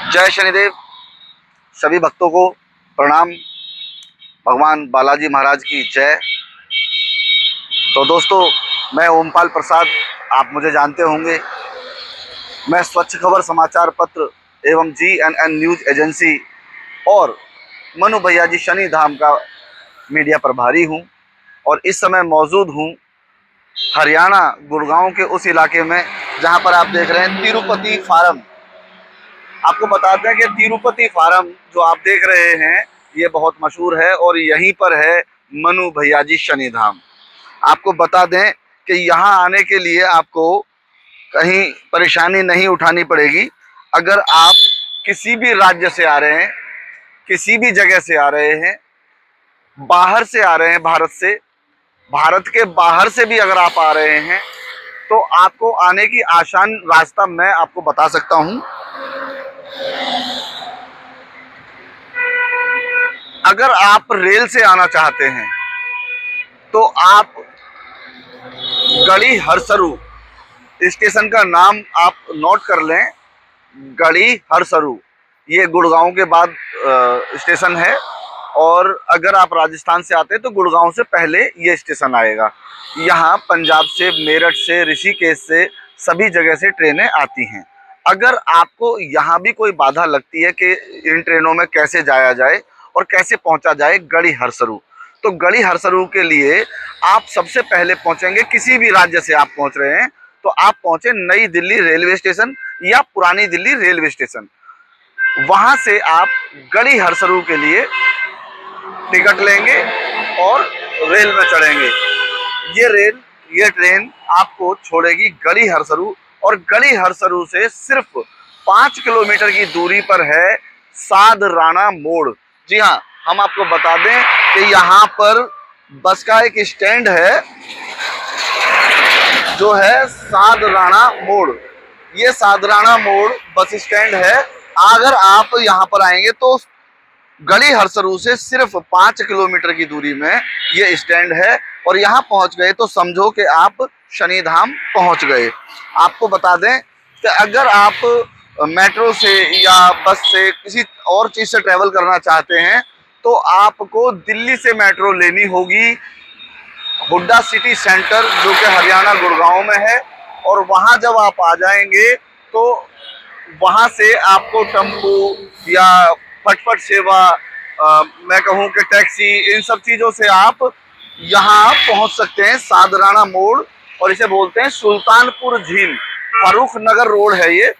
जय शनिदेव। सभी भक्तों को प्रणाम। भगवान बालाजी महाराज की जय। तो दोस्तों, मैं ओमपाल प्रसाद, आप मुझे जानते होंगे। मैं स्वच्छ खबर समाचार पत्र एवं GNN न्यूज़ एजेंसी और मनु भैया जी शनि धाम का मीडिया प्रभारी हूं और इस समय मौजूद हूं हरियाणा गुड़गांव के उस इलाके में जहां पर आप देख रहे हैं तिरुपति फार्म। आपको बताते हैं कि तिरुपति फार्म जो आप देख रहे हैं ये बहुत मशहूर है और यहीं पर है मनु भैया जी शनि धाम। आपको बता दें कि यहाँ आने के लिए आपको कहीं परेशानी नहीं उठानी पड़ेगी। अगर आप किसी भी राज्य से आ रहे हैं, किसी भी जगह से आ रहे हैं, बाहर से आ रहे हैं, भारत के बाहर से भी अगर आप आ रहे हैं तो आपको आने की आसान रास्ता मैं आपको बता सकता हूं। अगर आप रेल से आना चाहते हैं तो आप गढ़ी हरसरू स्टेशन का नाम आप नोट कर लें। गढ़ी हरसरू ये गुड़गांव के बाद स्टेशन है और अगर आप राजस्थान से आते हैं तो गुड़गांव से पहले ये स्टेशन आएगा। यहाँ पंजाब से, मेरठ से, ऋषिकेश से सभी जगह से ट्रेनें आती हैं। अगर आपको यहाँ भी कोई बाधा लगती है कि इन ट्रेनों में कैसे जाया जाए और कैसे पहुँचा जाए गढ़ी हरसरू, तो गढ़ी हरसरू के लिए आप सबसे पहले पहुँचेंगे, किसी भी राज्य से आप पहुँच रहे हैं तो आप पहुँचे नई दिल्ली रेलवे स्टेशन या पुरानी दिल्ली रेलवे स्टेशन। वहाँ से आप गढ़ी हरसरू के लिए टिकट लेंगे और रेल में चढ़ेंगे। ये ट्रेन आपको छोड़ेगी गढ़ी हरसरू और गढ़ी हरसरू से सिर्फ 5 किलोमीटर की दूरी पर है सादराणा मोड़। जी हाँ, हम आपको बता दें कि यहाँ पर बस का एक स्टैंड है जो है सादराणा मोड़। ये सादराणा मोड़ बस स्टैंड है। अगर आप यहाँ पर आएंगे तो गढ़ी हरसरू से सिर्फ 5 किलोमीटर की दूरी में ये स्टैंड है और यहाँ पहुँच गए तो समझो कि आप शनि धाम पहुँच गए। आपको बता दें कि अगर आप मेट्रो से या बस से किसी और चीज़ से ट्रैवल करना चाहते हैं तो आपको दिल्ली से मेट्रो लेनी होगी हुड्डा सिटी सेंटर, जो कि हरियाणा गुड़गांव में है। और वहाँ जब आप आ जाएंगे तो वहाँ से आपको टेम्पो या फटफट सेवा, मैं कहूँ कि टैक्सी, इन सब चीज़ों से आप यहाँ पहुँच सकते हैं सादराणा मोड़। और इसे बोलते हैं सुल्तानपुर झील। फर्रुख नगर रोड है ये,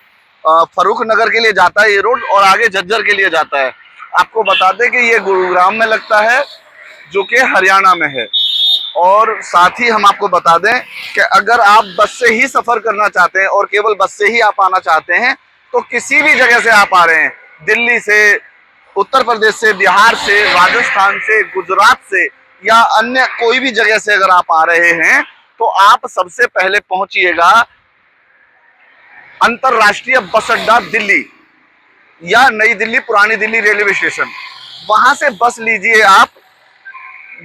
फर्रुख नगर के लिए जाता है ये रोड और आगे झज्जर के लिए जाता है। आपको बता दें कि ये गुरुग्राम में लगता है जो कि हरियाणा में है। और साथ ही हम आपको बता दें कि अगर आप बस से ही सफ़र करना चाहते हैं और केवल बस से ही आप आना चाहते हैं तो किसी भी जगह से आप आ रहे हैं, दिल्ली से, उत्तर प्रदेश से, बिहार से, राजस्थान से, गुजरात से या अन्य कोई भी जगह से अगर आप आ रहे हैं तो आप सबसे पहले पहुंचिएगा अंतरराष्ट्रीय बस अड्डा दिल्ली या नई दिल्ली पुरानी दिल्ली रेलवे स्टेशन। वहां से बस लीजिए आप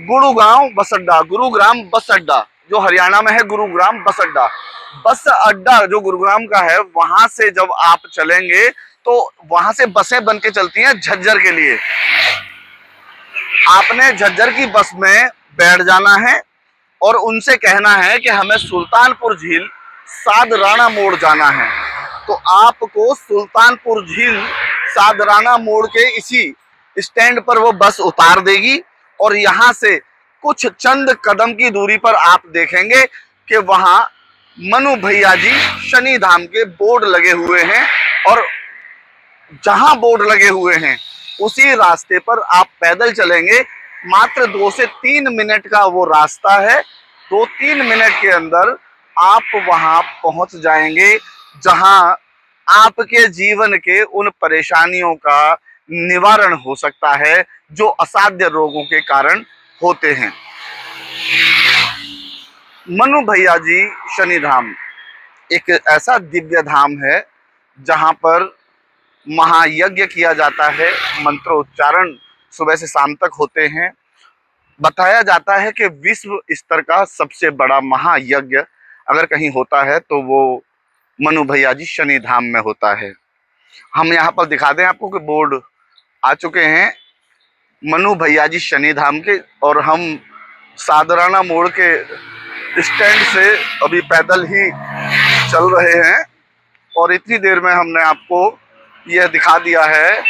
गुरुग्राम बस अड्डा जो हरियाणा में है, गुरुग्राम बस अड्डा जो गुरुग्राम का है, वहां से जब आप चलेंगे तो वहां से बसें बन के चलती हैं झज्जर के लिए। आपने झज्जर की बस में बैठ जाना है और उनसे कहना है कि हमें सुल्तानपुर झील सादराणा मोड़ जाना है। तो आपको सुल्तानपुर झील सादराणा मोड़ के इसी स्टैंड पर वो बस उतार देगी और यहाँ से कुछ चंद कदम की दूरी पर आप देखेंगे कि वहाँ मनु भैया जी शनि धाम के बोर्ड लगे हुए हैं। और जहाँ बोर्ड लगे हुए हैं उसी रास्ते पर आप पैदल चलेंगे। मात्र 2 से 3 मिनट का वो रास्ता है। 2-3 मिनट के अंदर आप वहाँ पहुँच जाएंगे जहाँ आपके जीवन के उन परेशानियों का निवारण हो सकता है जो असाध्य रोगों के कारण होते हैं। मनु भैया जी शनि धाम एक ऐसा दिव्य धाम है जहाँ पर महायज्ञ किया जाता है, मंत्रोच्चारण सुबह से शाम तक होते हैं। बताया जाता है कि विश्व स्तर का सबसे बड़ा महायज्ञ अगर कहीं होता है तो वो मनु भैया जी शनि धाम में होता है। हम यहाँ पर दिखा दें आपको कि बोर्ड आ चुके हैं मनु भैयाजी शनि धाम के, और हम सादराना मोड़ के स्टैंड से अभी पैदल ही चल रहे हैं। और इतनी देर में हमने आपको यह दिखा दिया है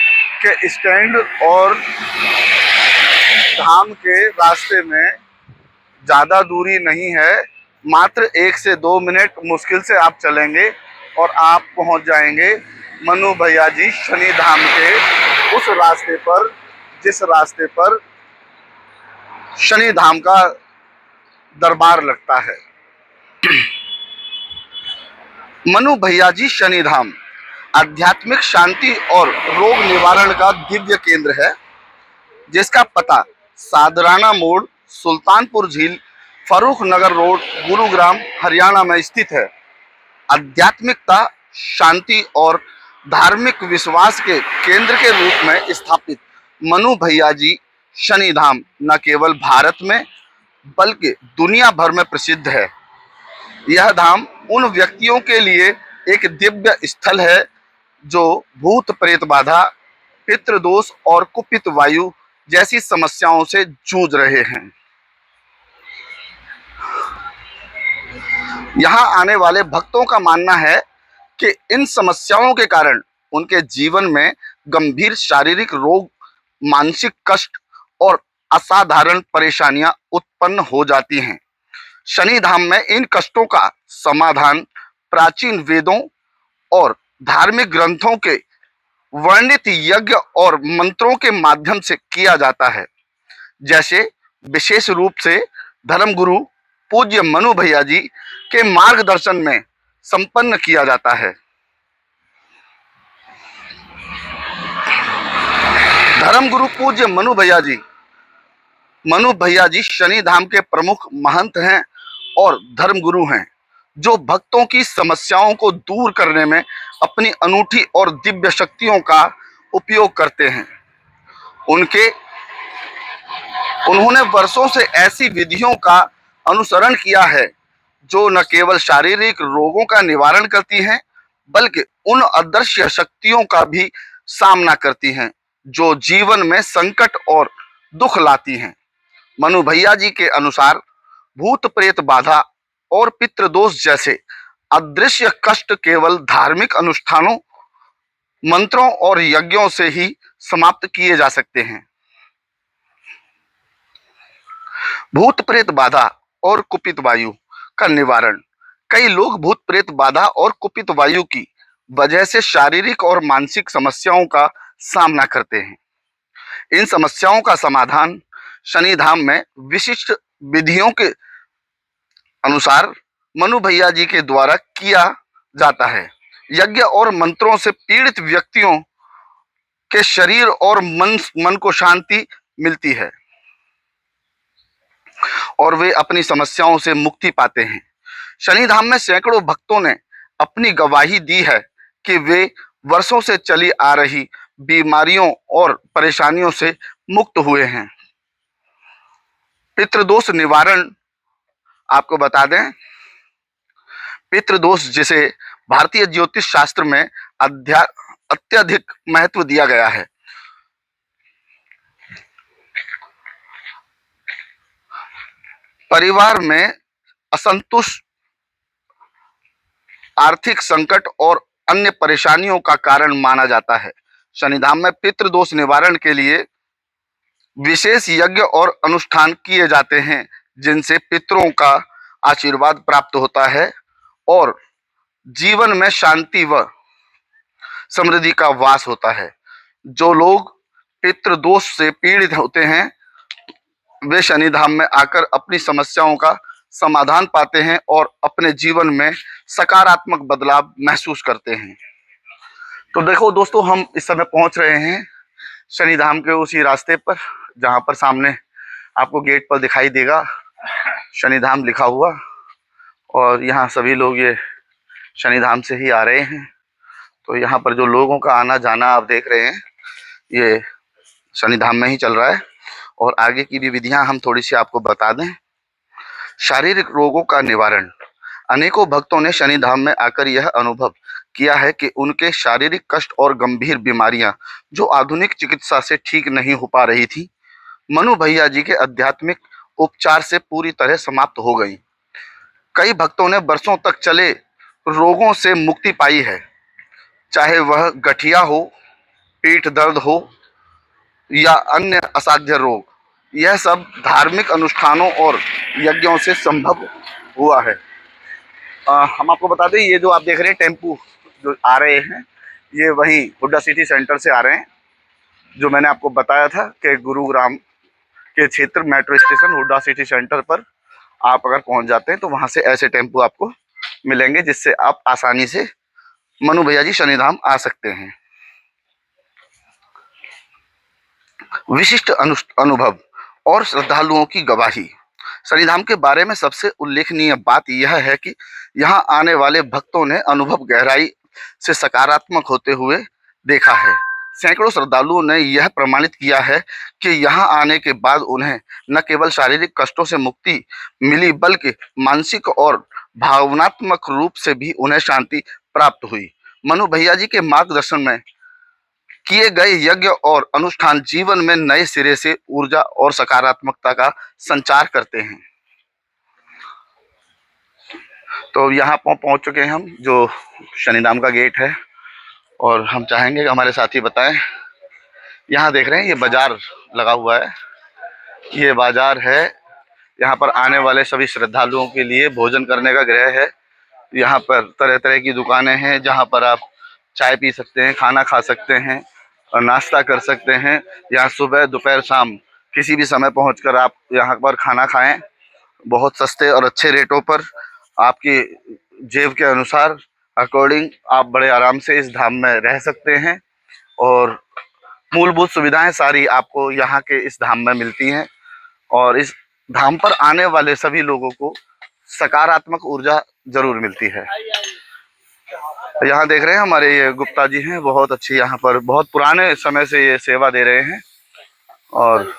कि स्टैंड और धाम के रास्ते में ज़्यादा दूरी नहीं है, मात्र 1 से 2 मिनट मुश्किल से आप चलेंगे और आप पहुंच जाएंगे मनु भैयाजी शनि धाम के उस रास्ते पर जिस रास्ते पर शनि धाम का दरबार लगता है। मनु भैयाजी शनि धाम आध्यात्मिक शांति और रोग निवारण का दिव्य केंद्र है, जिसका पता सादराना मोड़, सुल्तानपुर झील, फरूख नगर रोड, गुरुग्राम, हरियाणा में स्थित है। आध्यात्मिकता, शांति और धार्मिक विश्वास के केंद्र के रूप में स्थापित मनु भैयाजी शनि धाम न केवल भारत में बल्कि दुनिया भर में प्रसिद्ध है। यह धाम उन व्यक्तियों के लिए एक दिव्य स्थल है जो भूत प्रेत बाधा, पितृदोष और कुपित वायु जैसी समस्याओं से जूझ रहे हैं। यहाँ आने वाले भक्तों का मानना है कि इन समस्याओं के कारण उनके जीवन में गंभीर शारीरिक रोग, मानसिक कष्ट और असाधारण परेशानियां उत्पन्न हो जाती हैं। शनि धाम में इन कष्टों का समाधान प्राचीन वेदों और धार्मिक ग्रंथों के वर्णित यज्ञ और मंत्रों के माध्यम से किया जाता है, जैसे विशेष रूप से धर्मगुरु पूज्य मनु भैयाजी के मार्गदर्शन में संपन्न किया जाता है। धर्मगुरु पूज्य मनु भैयाजी शनि धाम के प्रमुख महंत हैं और धर्मगुरु हैं, जो भक्तों की समस्याओं को दूर करने में अपनी अनूठी और दिव्य शक्तियों का उपयोग करते हैं। उन्होंने वर्षों से ऐसी विधियों का अनुसरण किया है जो न केवल शारीरिक रोगों का निवारण करती हैं, बल्कि उन अदृश्य शक्तियों का भी सामना करती हैं जो जीवन में संकट और दुख लाती हैं। मनु भैयाजी के अनुसार भूत प्रेत बाधा और पितृदोष जैसे अदृश्य कष्ट केवल धार्मिक अनुष्ठानों, मंत्रों और यज्ञों से ही समाप्त किए जा सकते हैं। भूत प्रेत बाधा और कुपित वायु का निवारण। कई लोग भूत प्रेत बाधा और कुपित वायु की वजह से शारीरिक और मानसिक समस्याओं का सामना करते हैं। इन समस्याओं का समाधान शनि धाम में विशिष्ट विधियों के अनुसार मनु भैयाजी के द्वारा किया जाता है। यज्ञ और मंत्रों से पीड़ित व्यक्तियों के शरीर और मन को शांति मिलती है और वे अपनी समस्याओं से मुक्ति पाते हैं। शनि धाम में सैकड़ों भक्तों ने अपनी गवाही दी है कि वे वर्षों से चली आ रही बीमारियों और परेशानियों से मुक्त हुए हैं। पितृदोष निवारण आपको बता दें, पितृदोष जिसे भारतीय ज्योतिष शास्त्र में अत्यधिक महत्व दिया गया है। परिवार में असंतुष्ट, आर्थिक संकट और अन्य परेशानियों का कारण माना जाता है। शनिधाम में पितृदोष निवारण के लिए विशेष यज्ञ और अनुष्ठान किए जाते हैं, जिनसे पितरों का आशीर्वाद प्राप्त होता है और जीवन में शांति व समृद्धि का वास होता है। जो लोग पितृदोष से पीड़ित होते हैं वे शनिधाम में आकर अपनी समस्याओं का समाधान पाते हैं और अपने जीवन में सकारात्मक बदलाव महसूस करते हैं। तो देखो दोस्तों, हम इस समय पहुंच रहे हैं शनिधाम के उसी रास्ते पर जहां पर सामने आपको गेट पर दिखाई देगा शनिधाम लिखा हुआ, और यहाँ सभी लोग ये शनिधाम से ही आ रहे हैं। तो यहाँ पर जो लोगों का आना जाना आप देख रहे हैं ये शनिधाम में ही चल रहा है। और आगे की भी विधियां हम थोड़ी सी आपको बता दें। शारीरिक रोगों का निवारण। अनेकों भक्तों ने शनिधाम में आकर यह अनुभव किया है कि उनके शारीरिक कष्ट और गंभीर बीमारियां जो आधुनिक चिकित्सा से ठीक नहीं हो पा रही थी, मनु भैया जी के आध्यात्मिक उपचार से पूरी तरह समाप्त हो गई। कई भक्तों ने वर्षों तक चले रोगों से मुक्ति पाई है, चाहे वह गठिया हो, पीठ दर्द हो या अन्य असाध्य रोग। यह सब धार्मिक अनुष्ठानों और यज्ञों से संभव हुआ है। हम आपको बता दें, ये जो आप देख रहे हैं टेम्पू जो आ रहे हैं, ये वहीं हुड्डा सिटी सेंटर से आ रहे हैं, जो मैंने आपको बताया था कि गुरुग्राम के क्षेत्र metro station Hooda city centre पर आप अगर पहुंच जाते हैं तो वहां से ऐसे टेम्पू आपको मिलेंगे, जिससे आप आसानी से मनु भैया जी शनिधाम आ सकते हैं। विशिष्ट अनुभव और श्रद्धालुओं की गवाही। शनिधाम के बारे में सबसे उल्लेखनीय बात यह है कि यहां आने वाले भक्तों ने अनुभव गहराई से सकारात्मक होते हुए देखा है। सैकड़ों श्रद्धालुओं ने यह प्रमाणित किया है कि यहां आने के बाद उन्हें न केवल शारीरिक कष्टों से मुक्ति मिली, बल्कि मानसिक और भावनात्मक रूप से भी उन्हें शांति प्राप्त हुई। मनु भैया जी के मार्गदर्शन में किए गए यज्ञ और अनुष्ठान जीवन में नए सिरे से ऊर्जा और सकारात्मकता का संचार करते हैं। तो यहाँ पहुंच चुके हैं हम, जो शनिधाम का गेट है, और हम चाहेंगे कि हमारे साथी बताएं। यहाँ देख रहे हैं ये बाजार लगा हुआ है, ये बाजार है। यहाँ पर आने वाले सभी श्रद्धालुओं के लिए भोजन करने का गृह है। यहाँ पर तरह तरह की दुकानें हैं जहाँ पर आप चाय पी सकते हैं, खाना खा सकते हैं और नाश्ता कर सकते हैं। यहाँ सुबह दोपहर शाम किसी भी समय पहुंचकर आप यहाँ पर खाना खाएं, बहुत सस्ते और अच्छे रेटों पर, आपकी जेब के अनुसार अकॉर्डिंग आप बड़े आराम से इस धाम में रह सकते हैं। और मूलभूत सुविधाएं सारी आपको यहाँ के इस धाम में मिलती हैं, और इस धाम पर आने वाले सभी लोगों को सकारात्मक ऊर्जा जरूर मिलती है। यहाँ देख रहे हैं हमारे ये गुप्ता जी हैं, बहुत अच्छी, यहाँ पर बहुत पुराने समय से ये सेवा दे रहे हैं। और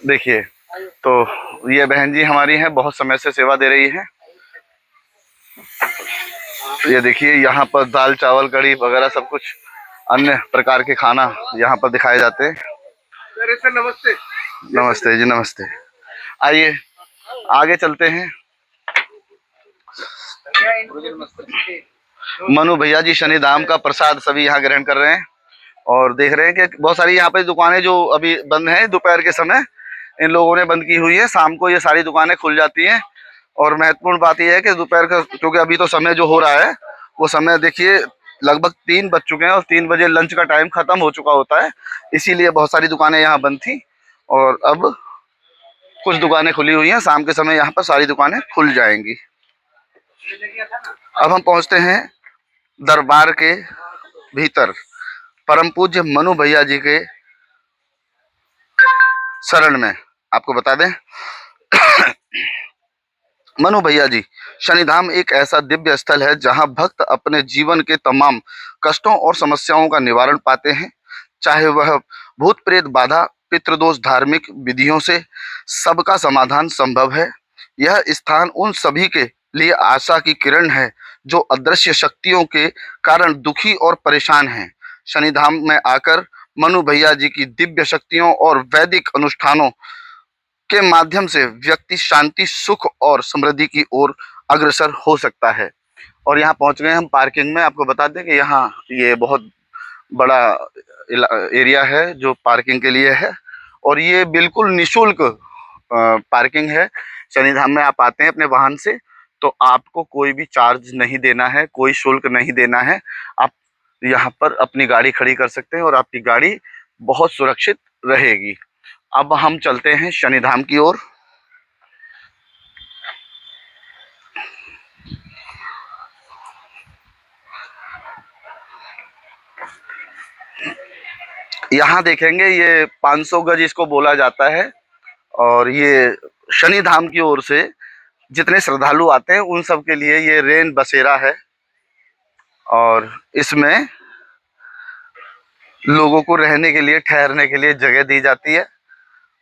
देखिए, तो ये बहन जी हमारी हैं, बहुत समय से सेवा दे रही हैं। ये देखिए, यहाँ पर दाल चावल कढ़ी वगैरह सब कुछ अन्य प्रकार के खाना यहाँ पर दिखाए जाते हैं। नमस्ते। नमस्ते जी, नमस्ते। आइए आगे चलते हैं। मनु भैया जी शनिधाम का प्रसाद सभी यहाँ ग्रहण कर रहे हैं, और देख रहे हैं कि बहुत सारी यहाँ पे दुकानें जो अभी बंद हैं, दोपहर के समय इन लोगों ने बंद की हुई है। शाम को ये सारी दुकानें खुल जाती हैं। और महत्वपूर्ण बात यह है कि दोपहर का, क्योंकि अभी तो समय जो हो रहा है वो समय देखिए लगभग 3 बज चुके हैं, और 3 बजे लंच का टाइम खत्म हो चुका होता है, इसीलिए बहुत सारी दुकानें यहाँ बंद थी और अब कुछ दुकानें खुली हुई हैं। शाम के समय यहाँ पर सारी दुकानें खुल जाएंगी। अब हम पहुँचते हैं दरबार के भीतर, परम पूज्य मनु भैया जी के शरण में। आपको बता दें मनु भैया जी शनिधाम एक ऐसा दिव्य स्थल है जहां भक्त अपने जीवन के तमाम कष्टों और समस्याओं का निवारण पाते हैं, चाहे वह भूत प्रेत बाधा, पितृदोष, धार्मिक विधियों से सबका समाधान संभव है। यह स्थान उन सभी के लिए आशा की किरण है जो अदृश्य शक्तियों के कारण दुखी और परेशान हैं। शनिधाम में आकर मनु भैया जी की दिव्य शक्तियों और वैदिक अनुष्ठानों के माध्यम से व्यक्ति शांति, सुख और समृद्धि की ओर अग्रसर हो सकता है। और यहाँ पहुँच गए हम पार्किंग में। आपको बता दें कि यहाँ ये बहुत बड़ा एरिया है जो पार्किंग के लिए है, और ये बिल्कुल निशुल्क पार्किंग है। शनिधाम में आप आते हैं अपने वाहन से तो आपको कोई भी चार्ज नहीं देना है, कोई शुल्क नहीं देना है। आप यहाँ पर अपनी गाड़ी खड़ी कर सकते हैं और आपकी गाड़ी बहुत सुरक्षित रहेगी। अब हम चलते हैं शनिधाम की ओर। यहाँ देखेंगे ये 500 गज इसको बोला जाता है, और ये शनिधाम की ओर से जितने श्रद्धालु आते हैं उन सब के लिए ये रेन बसेरा है, और इसमें लोगों को रहने के लिए, ठहरने के लिए जगह दी जाती है,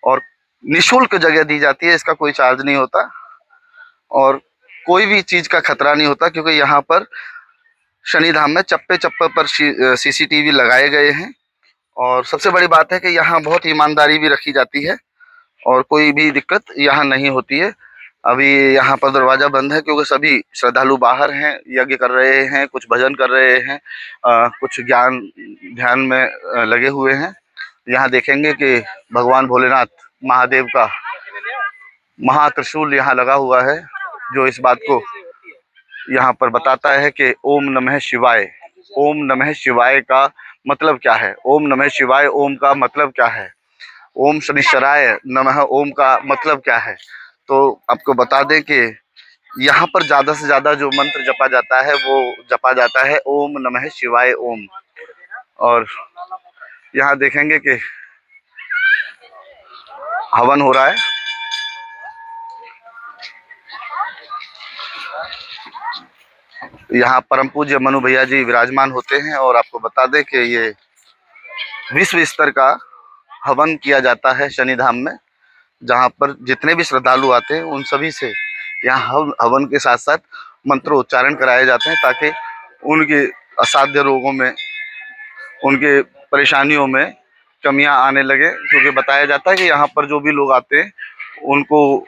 और निशुल्क जगह दी जाती है, इसका कोई चार्ज नहीं होता। और कोई भी चीज का खतरा नहीं होता, क्योंकि यहाँ पर शनि धाम में चप्पे चप्पे पर सीसीटीवी लगाए गए हैं। और सबसे बड़ी बात है कि यहाँ बहुत ईमानदारी भी रखी जाती है और कोई भी दिक्कत यहाँ नहीं होती है। अभी यहाँ पर दरवाज़ा बंद है क्योंकि सभी श्रद्धालु बाहर हैं, यज्ञ कर रहे हैं, कुछ भजन कर रहे हैं, कुछ ज्ञान ध्यान में लगे हुए हैं। यहाँ देखेंगे कि भगवान भोलेनाथ महादेव का महात्रिशूल यहाँ लगा हुआ है, जो इस बात को यहाँ पर बताता है कि ओम नमः शिवाय। ओम नमः शिवाय का मतलब क्या है? ओम नमः शिवाय ओम का मतलब क्या है? ओम शनिश्चराय नमः ओम का मतलब क्या है? तो आपको बता दें कि यहाँ पर ज़्यादा से ज़्यादा जो मंत्र जपा जाता है वो जपा जाता है ओम नमः शिवाय ओम। और यहाँ देखेंगे कि हवन हो रहा है। यहाँ परम पूज्य मनु भैया जी विराजमान होते हैं और आपको बता दें कि ये विश्व स्तर का हवन किया जाता है शनि धाम में, जहाँ पर जितने भी श्रद्धालु आते हैं उन सभी से यहाँ हवन के साथ साथ मंत्रोच्चारण कराए जाते हैं, ताकि उनके असाध्य रोगों में, उनके परेशानियों में कमियां आने लगे। क्योंकि बताया जाता है कि यहाँ पर जो भी लोग आते हैं उनको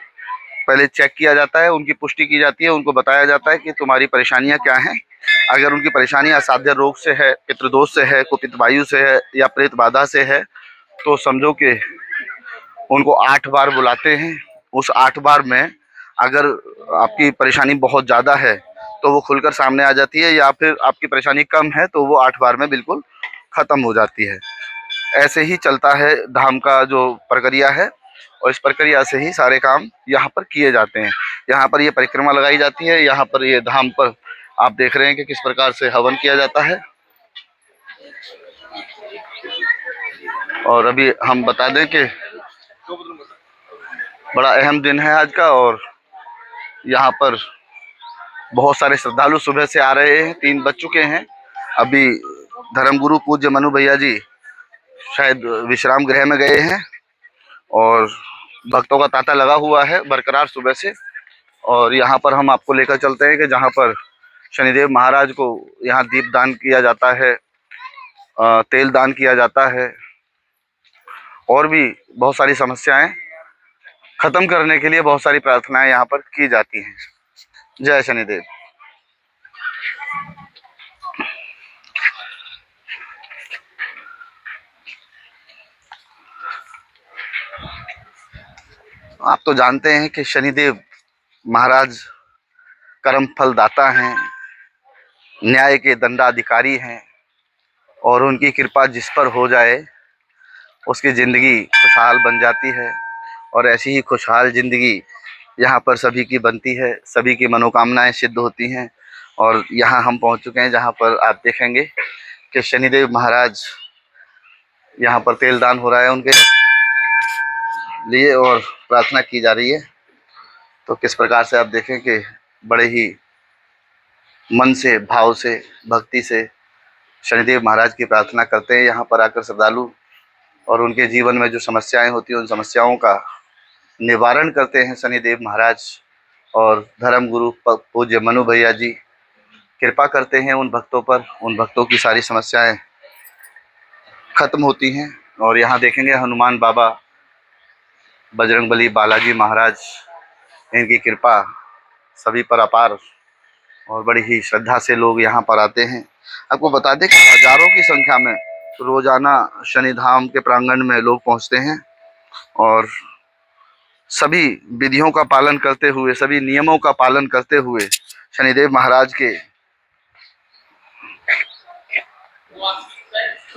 पहले चेक किया जाता है, उनकी पुष्टि की जाती है, उनको बताया जाता है कि तुम्हारी परेशानियां क्या हैं। अगर उनकी परेशानी असाध्य रोग से है, पितृदोष से है, कुपित वायु से है या प्रेत बाधा से है, तो समझो कि उनको 8 बार बुलाते हैं। उस 8 बार में अगर आपकी परेशानी बहुत ज़्यादा है तो वो खुलकर सामने आ जाती है, या फिर आपकी परेशानी कम है तो वो 8 बार में बिल्कुल ख़त्म हो जाती है। ऐसे ही चलता है धाम का जो प्रक्रिया है, और इस प्रक्रिया से ही सारे काम यहाँ पर किए जाते हैं। यहाँ पर ये परिक्रमा लगाई जाती है, यहाँ पर ये धाम पर आप देख रहे हैं कि किस प्रकार से हवन किया जाता है। और अभी हम बता दें कि बड़ा अहम दिन है आज का, और यहाँ पर बहुत सारे श्रद्धालु सुबह से आ रहे हैं, 3 बज चुके हैं। अभी धर्मगुरु पूज्य मनु भैया जी शायद विश्राम गृह में गए हैं, और भक्तों का तांता लगा हुआ है बरकरार सुबह से। और यहाँ पर हम आपको लेकर चलते हैं कि जहाँ पर शनिदेव महाराज को यहाँ दीप दान किया जाता है, तेल दान किया जाता है, और भी बहुत सारी समस्याएं खत्म करने के लिए बहुत सारी प्रार्थनाएं यहाँ पर की जाती हैं। जय शनिदेव। आप तो जानते हैं कि शनिदेव महाराज कर्म फल दाता हैं, न्याय के दंडाधिकारी हैं, और उनकी कृपा जिस पर हो जाए उसकी ज़िंदगी खुशहाल बन जाती है। और ऐसी ही खुशहाल ज़िंदगी यहाँ पर सभी की बनती है, सभी की मनोकामनाएं सिद्ध होती हैं। और यहाँ हम पहुँच चुके हैं जहाँ पर आप देखेंगे कि शनिदेव महाराज, यहाँ पर तेल दान हो रहा है उनके लिए और प्रार्थना की जा रही है। तो किस प्रकार से आप देखें कि बड़े ही मन से, भाव से, भक्ति से शनिदेव महाराज की प्रार्थना करते हैं यहाँ पर आकर श्रद्धालु, और उनके जीवन में जो समस्याएं होती हैं उन समस्याओं का निवारण करते हैं शनिदेव महाराज। और धर्म गुरु पूज्य मनु भैया जी कृपा करते हैं उन भक्तों पर, उन भक्तों की सारी समस्याएं खत्म होती हैं। और यहाँ देखेंगे हनुमान बाबा, बजरंगबली बालाजी महाराज, इनकी कृपा सभी पर अपार, और बड़ी ही श्रद्धा से लोग यहाँ पर आते हैं। आपको बता दें कि हजारों की संख्या में रोजाना शनिधाम के प्रांगण में लोग पहुँचते हैं, और सभी विधियों का पालन करते हुए, सभी नियमों का पालन करते हुए शनिदेव महाराज के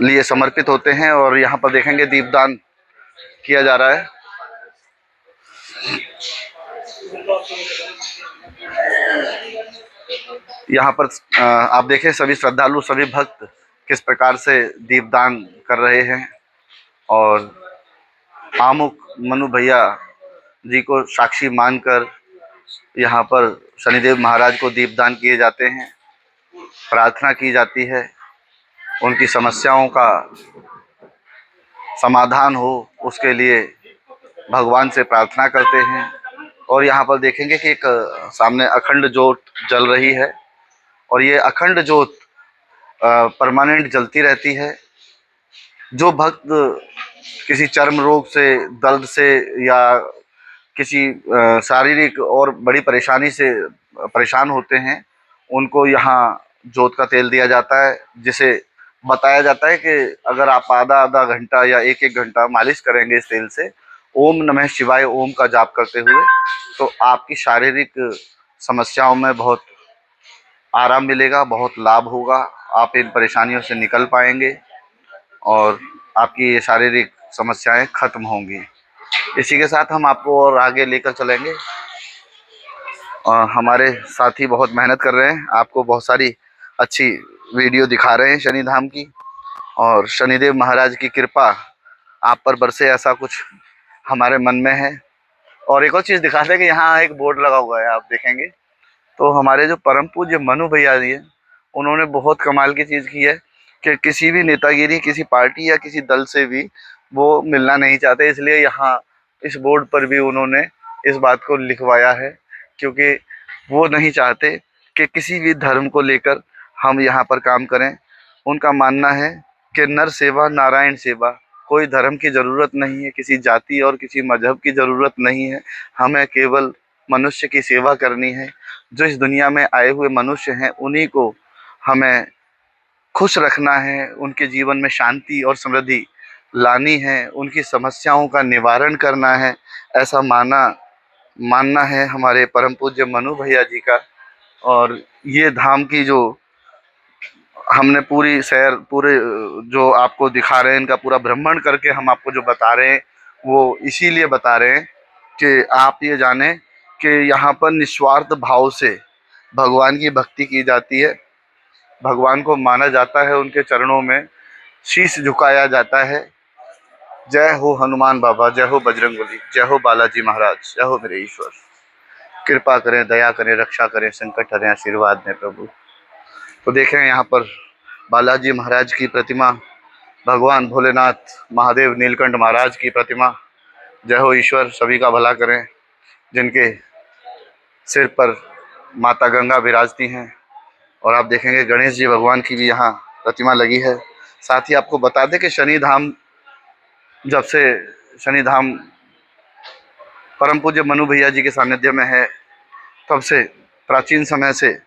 लिए समर्पित होते हैं। और यहाँ पर देखेंगे दीपदान किया जा रहा है। यहाँ पर आप देखें सभी श्रद्धालु, सभी भक्त किस प्रकार से दीपदान कर रहे हैं, और आमुख मनु भैया जी को साक्षी मानकर यहाँ पर शनिदेव महाराज को दीपदान किए जाते हैं, प्रार्थना की जाती है, उनकी समस्याओं का समाधान हो उसके लिए भगवान से प्रार्थना करते हैं। और यहाँ पर देखेंगे कि एक सामने अखंड ज्योत जल रही है और ये अखंड ज्योत परमानेंट जलती रहती है। जो भक्त किसी चर्म रोग से, दर्द से या किसी शारीरिक और बड़ी परेशानी से परेशान होते हैं, उनको यहाँ जोत का तेल दिया जाता है, जिसे बताया जाता है कि अगर आप आधा आधा घंटा या एक एक घंटा मालिश करेंगे इस तेल से, ओम नमः शिवाय ओम का जाप करते हुए, तो आपकी शारीरिक समस्याओं में बहुत आराम मिलेगा, बहुत लाभ होगा। आप इन परेशानियों से निकल पाएंगे और आपकी ये शारीरिक समस्याएं खत्म होंगी। इसी के साथ हम आपको और आगे लेकर चलेंगे। हमारे साथी बहुत मेहनत कर रहे हैं, आपको बहुत सारी अच्छी वीडियो दिखा रहे हैं शनि धाम की, और शनिदेव महाराज की कृपा आप पर बरसे, ऐसा कुछ हमारे मन में है। और एक और चीज़ दिखाते हैं कि यहाँ एक बोर्ड लगा हुआ है, आप देखेंगे तो हमारे जो परम पूज्य मनु भैया जी हैं, उन्होंने बहुत कमाल की चीज़ की है कि किसी भी नेतागिरी, किसी पार्टी या किसी दल से भी वो मिलना नहीं चाहते, इसलिए यहाँ इस बोर्ड पर भी उन्होंने इस बात को लिखवाया है, क्योंकि वो नहीं चाहते कि किसी भी धर्म को लेकर हम यहाँ पर काम करें। उनका मानना है कि नर सेवा नारायण सेवा, कोई धर्म की ज़रूरत नहीं है, किसी जाति और किसी मजहब की ज़रूरत नहीं है, हमें केवल मनुष्य की सेवा करनी है। जो इस दुनिया में आए हुए मनुष्य हैं, उन्हीं को हमें खुश रखना है, उनके जीवन में शांति और समृद्धि लानी है, उनकी समस्याओं का निवारण करना है, ऐसा मानना है हमारे परम पूज्य मनु भैया जी का। और ये धाम की जो हमने पूरी सैर, पूरे जो आपको दिखा रहे हैं, इनका पूरा भ्रमण करके हम आपको जो बता रहे हैं, वो इसीलिए बता रहे हैं कि आप ये जानें कि यहाँ पर निस्वार्थ भाव से भगवान की भक्ति की जाती है, भगवान को माना जाता है, उनके चरणों में शीश झुकाया जाता है। जय हो हनुमान बाबा, जय हो बजरंगबली, जय हो बालाजी महाराज, जय हो मेरे ईश्वर। कृपा करें, दया करें, रक्षा करें, संकट हरें, आशीर्वाद दें प्रभु। तो देखें यहाँ पर बालाजी महाराज की प्रतिमा, भगवान भोलेनाथ महादेव नीलकंठ महाराज की प्रतिमा। जय हो ईश्वर, सभी का भला करें। जिनके सिर पर माता गंगा विराजती हैं, और आप देखेंगे गणेश जी भगवान की भी यहाँ प्रतिमा लगी है। साथ ही आपको बता दें कि शनि धाम, जब से शनि धाम परम पूज्य मनु भैया जी के सानिध्य में है, तब से प्राचीन समय से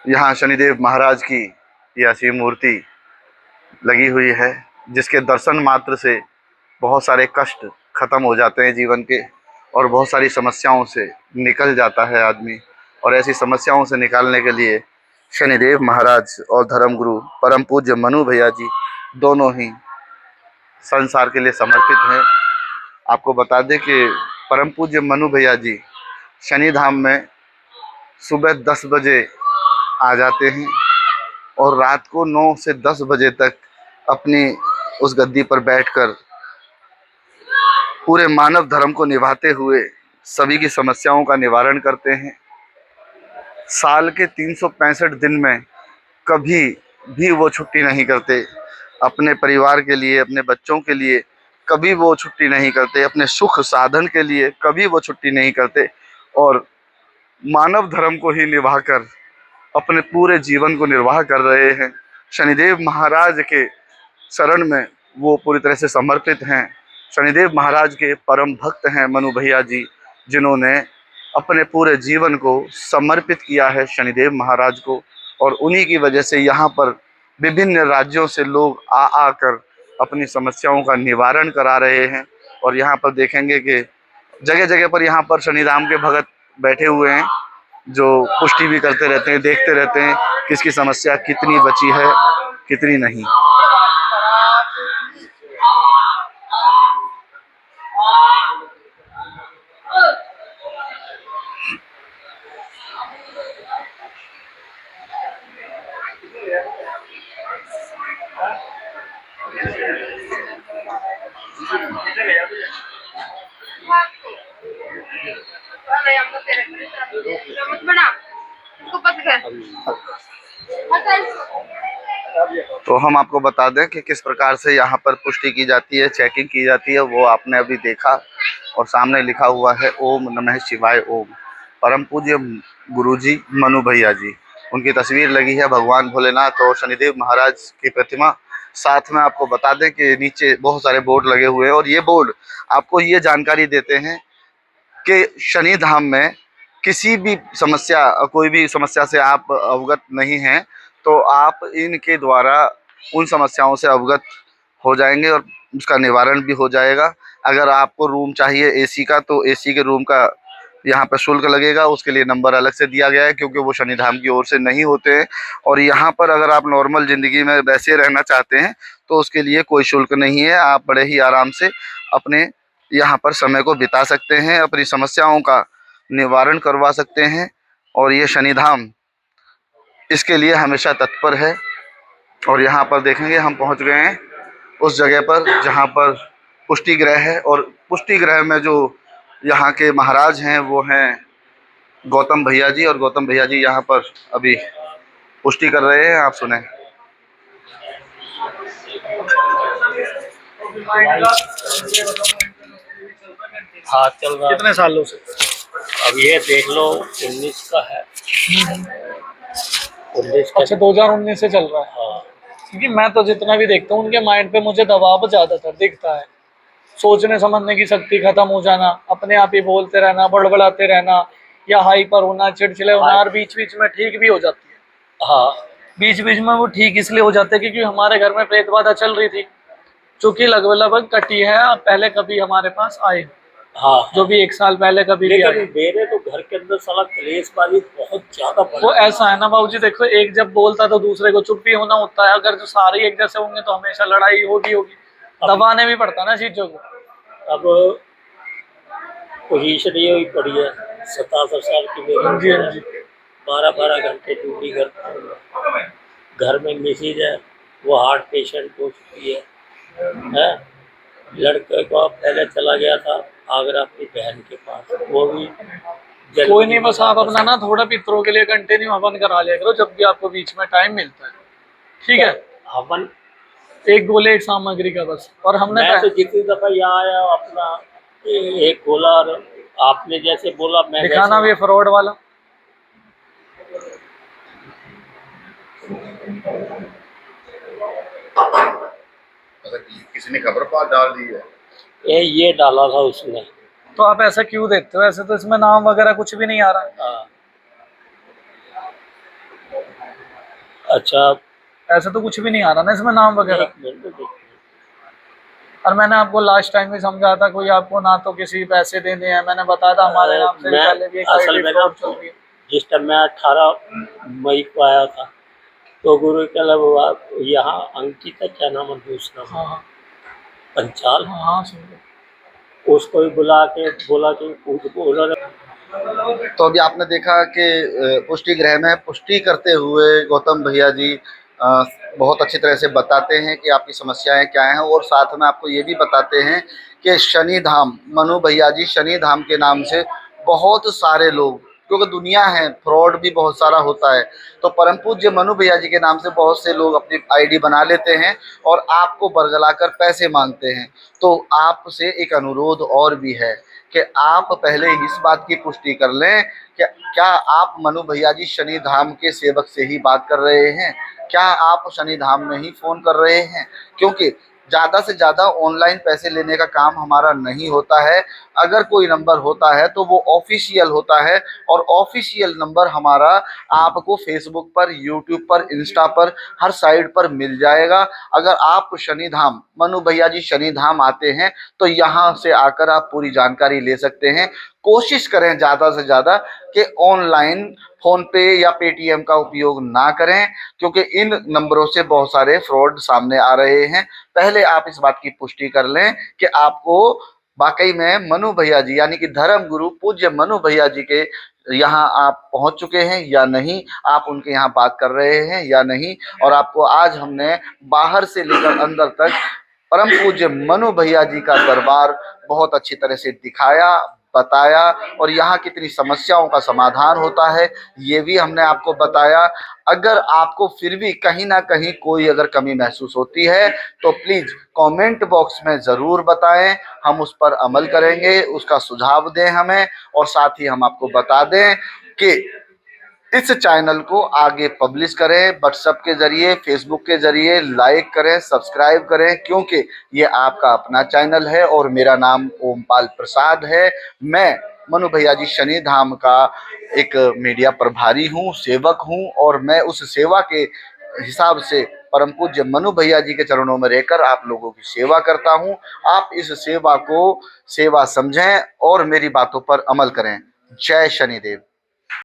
यहाँ शनिदेव महाराज की यह ऐसी मूर्ति लगी हुई है, जिसके दर्शन मात्र से बहुत सारे कष्ट खत्म हो जाते हैं जीवन के, और बहुत सारी समस्याओं से निकल जाता है आदमी। और ऐसी समस्याओं से निकालने के लिए शनिदेव महाराज और धर्मगुरु परम पूज्य मनु भैया जी दोनों ही संसार के लिए समर्पित हैं। आपको बता दें कि परम पूज्य मनु भैया जी शनि धाम में सुबह 10 बजे आ जाते हैं और रात को 9 से 10 बजे तक अपनी उस गद्दी पर बैठकर पूरे मानव धर्म को निभाते हुए सभी की समस्याओं का निवारण करते हैं। साल के 365 दिन में कभी भी वो छुट्टी नहीं करते, अपने परिवार के लिए, अपने बच्चों के लिए कभी वो छुट्टी नहीं करते, अपने सुख साधन के लिए कभी वो छुट्टी नहीं करते, और मानव धर्म को ही निभाकर अपने पूरे जीवन को निर्वाह कर रहे हैं। शनिदेव महाराज के शरण में वो पूरी तरह से समर्पित हैं। शनिदेव महाराज के परम भक्त हैं मनु भैया जी, जिन्होंने अपने पूरे जीवन को समर्पित किया है शनिदेव महाराज को, और उन्हीं की वजह से यहाँ पर विभिन्न राज्यों से लोग आकर अपनी समस्याओं का निवारण करा रहे हैं। और यहाँ पर देखेंगे कि जगह जगह पर यहाँ पर शनिधाम के भगत बैठे हुए हैं, जो पुष्टि भी करते रहते हैं, देखते रहते हैं किसकी समस्या कितनी बची है, कितनी नहीं। तो हम आपको बता दें कि किस प्रकार से यहाँ पर पुष्टि की जाती है, चेकिंग की जाती है, वो आपने अभी देखा। और सामने लिखा हुआ है ओम नमः शिवाय ओम। परम पूज्य गुरुजी मनु भैया जी, उनकी तस्वीर लगी है, भगवान भोलेनाथ और शनिदेव महाराज की प्रतिमा। साथ में आपको बता दें कि नीचे बहुत सारे बोर्ड लगे हुए हैं और ये बोर्ड आपको ये जानकारी देते हैं कि शनि धाम में किसी भी समस्या, कोई भी समस्या से आप अवगत नहीं हैं तो आप इनके द्वारा उन समस्याओं से अवगत हो जाएंगे और उसका निवारण भी हो जाएगा। अगर आपको रूम चाहिए एसी का, तो एसी के रूम का यहाँ पर शुल्क लगेगा, उसके लिए नंबर अलग से दिया गया है क्योंकि वो शनिधाम की ओर से नहीं होते हैं। और यहाँ पर अगर आप नॉर्मल ज़िंदगी में वैसे रहना चाहते हैं तो उसके लिए कोई शुल्क नहीं है, आप बड़े ही आराम से अपने यहाँ पर समय को बिता सकते हैं, अपनी समस्याओं का निवारण करवा सकते हैं। और ये शनिधाम इसके लिए हमेशा तत्पर है। और यहाँ पर देखेंगे हम पहुँच गए हैं उस जगह पर जहाँ पर पुष्टि ग्रह है, और पुष्टि ग्रह में जो यहाँ के महाराज हैं वो हैं गौतम भैया जी, और गौतम भैया जी यहाँ पर अभी पुष्टि कर रहे हैं। आप सुने। हाँ चल रहा। कितने सालों से? अब ये देख लो 19 का है। 19 का। अच्छा 2019 से चल रहा है। हाँ। क्योंकि मैं तो जितना भी देखता हूँ उनके माइंड पे मुझे दबाव ज्यादातर दिखता है, सोचने समझने की शक्ति खत्म हो जाना, अपने आप ही बोलते रहना, बड़बड़ाते रहना, या हाइपर होना, चिड़चिड़े होना, और बीच बीच में ठीक भी हो जाती है। हाँ बीच बीच में वो ठीक इसलिए हो जाते हैं क्योंकि हमारे घर में प्रेत बाधा चल रही थी, चूंकि लगभग लगभग कटी है। आप पहले कभी हमारे पास आए? हाँ जो भी 1 साल पहले कभी भी लेकिन आए? मेरे तो घर के अंदर साला कलेशबाजी बहुत ज्यादा बढ़ वो गई। ऐसा है ना बाबूजी, देखो एक जब बोलता तो दूसरे को चुप भी होना होता है। अगर जो सारे एक जैसे होंगे तो हमेशा लड़ाई होगी, दबाने भी पड़ता है ना चीजों को। अब पोजीशन ये हुई पड़ी है, 77 साल की मेरी हाँ जी, हाँ जी। 12-12 घंटे ड्यूटी करता हूँ। घर में मिसेज है, वो हार्ट पेशेंट हो चुकी है? लड़के को पहले चला गया था आगरा अपनी बहन के पास, वो भी कोई नहीं, बस आप अपना ना थोड़ा पितरों के लिए कंटिन्यू हवन करा लिया करो जब भी आपको बीच में टाइम मिलता है, ठीक है? हवन एक गोले एक सामग्री का बस। और हमने मैं तो जितनी दफा यहाँ आया अपना एक गोला, और आपने जैसे बोला मैं दिखाना भी फ्रॉड वाला। किसी ने खबर पार डाल दी है, ये डाला था उसने। तो आप ऐसा क्यों देते हो? ऐसे तो इसमें नाम वगैरह कुछ भी नहीं आ रहा है। हाँ। अच्छा ऐसा तो कुछ भी नहीं आ रहा ना इसमें नाम वगैरह। एक मिनट देखिए। और मैंने आपको लास्ट टाइम भी समझा था, कोई आपको ना तो किसी पैसे देने हैं, मैंने बताया था हमारे नाम से भी पहले भी एक असल आईडी में फ्रॉड चल रही है। जिस टाइम मैं 18 मई को आया था तो गुरु क्लब यहाँ अंकिता, क्या नाम है दूसरा, हाँ हाँ पंचाल, हाँ हाँ, समझो। उसको ही बुला के बोला कि उन्होंने। तो अभी आपने देखा कि पुष्टि ग्रह में पुष्टि करते हुए गौतम भैया जी बहुत अच्छी तरह से बताते हैं कि आपकी समस्याएं क्या हैं, और साथ में आपको ये भी बताते हैं कि शनि धाम, मनु भैया जी शनि धाम के नाम से बहुत सारे लोग, क्योंकि दुनिया है, फ्रॉड भी बहुत सारा होता है, तो परम पूज्य मनु भैया जी के नाम से बहुत से लोग अपनी आईडी बना लेते हैं और आपको बरगलाकर पैसे मांगते हैं। तो आपसे एक अनुरोध और भी है कि आप पहले इस बात की पुष्टि कर लें कि क्या आप मनु भैया जी शनि धाम के सेवक से ही बात कर रहे हैं, क्या आप शनि धाम में ही फ़ोन कर रहे हैं, क्योंकि ज़्यादा से ज़्यादा ऑनलाइन पैसे लेने का काम हमारा नहीं होता है। अगर कोई नंबर होता है तो वो ऑफिशियल होता है, और ऑफिशियल नंबर हमारा आपको फेसबुक पर, यूट्यूब पर, इंस्टा पर, हर साइड पर मिल जाएगा। अगर आप शनि धाम, मनु भैया जी शनि धाम आते हैं तो यहाँ से आकर आप पूरी जानकारी ले सकते हैं। कोशिश करें ज़्यादा से ज़्यादा कि ऑनलाइन फ़ोन पे या पेटीएम का उपयोग ना करें, क्योंकि इन नंबरों से बहुत सारे फ्रॉड सामने आ रहे हैं। पहले आप इस बात की पुष्टि कर लें कि आपको वाकई में मनु भैया जी यानी कि धर्म गुरु पूज्य मनु भैया जी के यहाँ आप पहुँच चुके हैं या नहीं, आप उनके यहाँ बात कर रहे हैं या नहीं। और आपको आज हमने बाहर से लेकर अंदर तक परम पूज्य मनु भैया जी का दरबार बहुत अच्छी तरह से दिखाया, बताया और यहाँ कितनी समस्याओं का समाधान होता है ये भी हमने आपको बताया। अगर आपको फिर भी कहीं ना कहीं कोई अगर कमी महसूस होती है तो प्लीज़ कमेंट बॉक्स में ज़रूर बताएं, हम उस पर अमल करेंगे, उसका सुझाव दें हमें। और साथ ही हम आपको बता दें कि इस चैनल को आगे पब्लिश करें, व्हाट्सएप के जरिए, फेसबुक के जरिए, लाइक करें, सब्सक्राइब करें, क्योंकि ये आपका अपना चैनल है और मेरा नाम ओमपाल प्रसाद है। मैं मनु भैया जी शनि धाम का एक मीडिया प्रभारी हूँ, सेवक हूँ, और मैं उस सेवा के हिसाब से परम पूज्य मनु भैया जी के चरणों में रहकर आप लोगों की सेवा करता हूँ। आप इस सेवा को सेवा समझें और मेरी बातों पर अमल करें। जय शनिदेव।